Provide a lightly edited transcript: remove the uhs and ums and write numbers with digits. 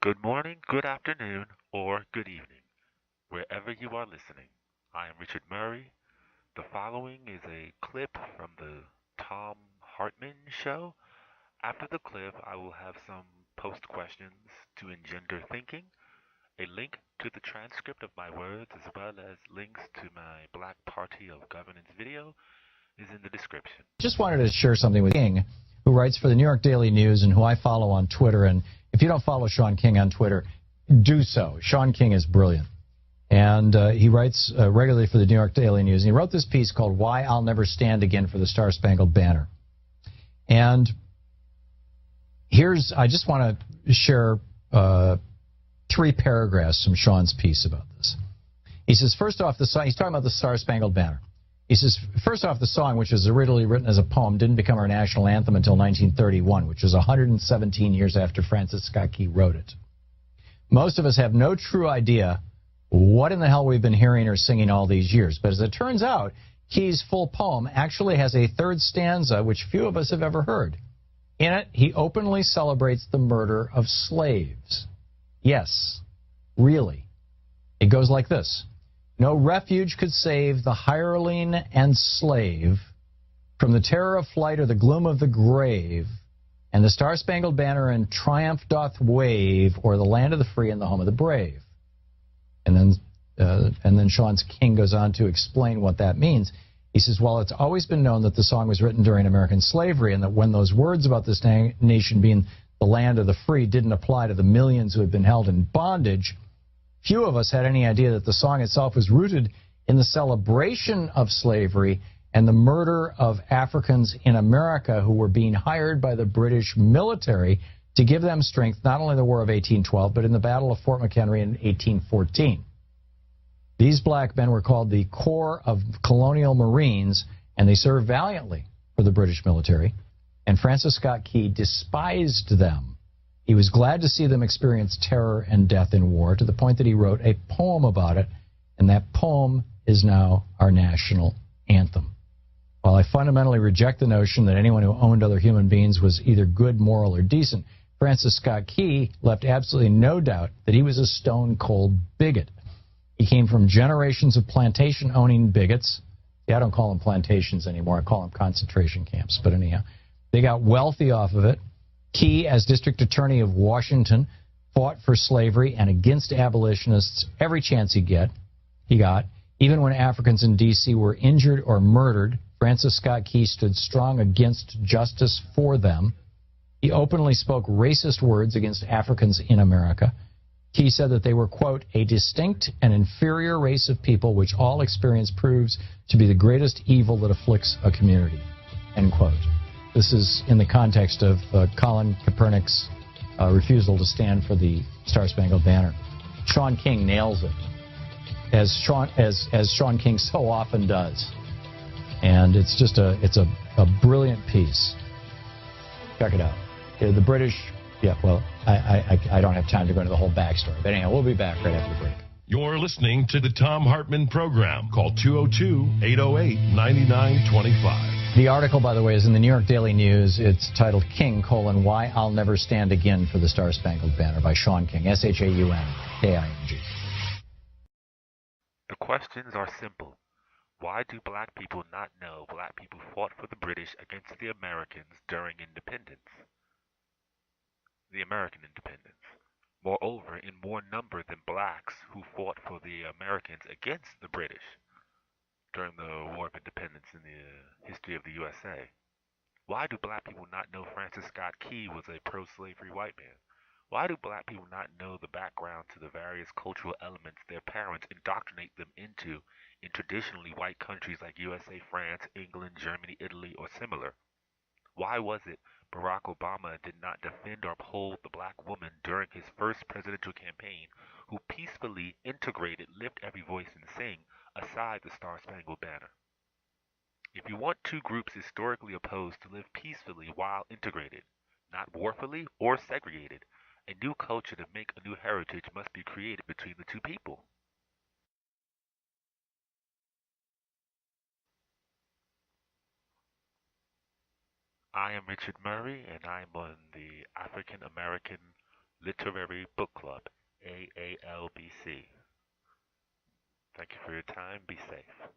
Good morning, good afternoon, or good evening, wherever you are listening. I am Richard Murray. The following is a clip from the Tom Hartman Show. After the clip, I will have some post questions to engender thinking, a link to the transcript of my words, as well as links to my Black Party of Governance video is in the description. Just wanted to share something with King, who writes for the New York Daily News and who I follow on Twitter. And if you don't follow Sean King on Twitter, do so. Sean King is brilliant. And he writes regularly for the New York Daily News. And he wrote this piece called Why I'll Never Stand Again for the Star-Spangled Banner. And I just want to share 3 paragraphs from Sean's piece about this. He says, first off, he's talking about the Star-Spangled Banner. He says, first off, the song, which was originally written as a poem, didn't become our national anthem until 1931, which was 117 years after Francis Scott Key wrote it. Most of us have no true idea what in the hell we've been hearing or singing all these years. But as it turns out, Key's full poem actually has a 3rd stanza, which few of us have ever heard. In it, he openly celebrates the murder of slaves. Yes, really. It goes like this. No refuge could save the hireling and slave from the terror of flight or the gloom of the grave, and the star-spangled banner in triumph doth wave o'er the land of the free and the home of the brave. And then Sean King goes on to explain what that means. He says, well, it's always been known that the song was written during American slavery, and that when those words about this nation being the land of the free didn't apply to the millions who had been held in bondage, few of us had any idea that the song itself was rooted in the celebration of slavery and the murder of Africans in America who were being hired by the British military to give them strength, not only in the War of 1812, but in the Battle of Fort McHenry in 1814. These black men were called the Corps of Colonial Marines, and they served valiantly for the British military, and Francis Scott Key despised them. He was glad to see them experience terror and death in war, to the point that he wrote a poem about it, and that poem is now our national anthem. While I fundamentally reject the notion that anyone who owned other human beings was either good, moral, or decent, Francis Scott Key left absolutely no doubt that he was a stone-cold bigot. He came from generations of plantation-owning bigots. See, I don't call them plantations anymore. I call them concentration camps. But anyhow, they got wealthy off of it. Key, as District Attorney of Washington, fought for slavery and against abolitionists every chance he got. Even when Africans in D.C. were injured or murdered, Francis Scott Key stood strong against justice for them. He openly spoke racist words against Africans in America. Key said that they were, quote, a distinct and inferior race of people which all experience proves to be the greatest evil that afflicts a community, end quote. This is in the context of Colin Kaepernick's refusal to stand for the Star-Spangled Banner. Sean King nails it, as Sean King so often does. And it's just a brilliant piece. Check it out. The British, I don't have time to go into the whole backstory. But anyhow, we'll be back right after the break. You're listening to the Tom Hartman Program. Call 202-808-9925. The article, by the way, is in the New York Daily News. It's titled King, Why I'll Never Stand Again for the Star-Spangled Banner by Sean King, S-H-A-U-N-K-I-N-G. The questions are simple. Why do black people not know black people fought for the British against the Americans during independence? The American independence. Moreover, in more number than blacks who fought for the Americans against the British during the War of Independence in the history of the USA. Why do black people not know Francis Scott Key was a pro-slavery white man? Why do black people not know the background to the various cultural elements their parents indoctrinate them into in traditionally white countries like USA, France, England, Germany, Italy, or similar? Why was it Barack Obama did not defend or uphold the black woman during his first presidential campaign, who peacefully integrated Lift Every Voice and Sing aside the Star-Spangled Banner? If you want two groups historically opposed to live peacefully while integrated, not warfully or segregated, a new culture to make a new heritage must be created between the two people. I am Richard Murray, and I'm on the African American Literary Book Club, AALBC. Thank you for your time. Be safe.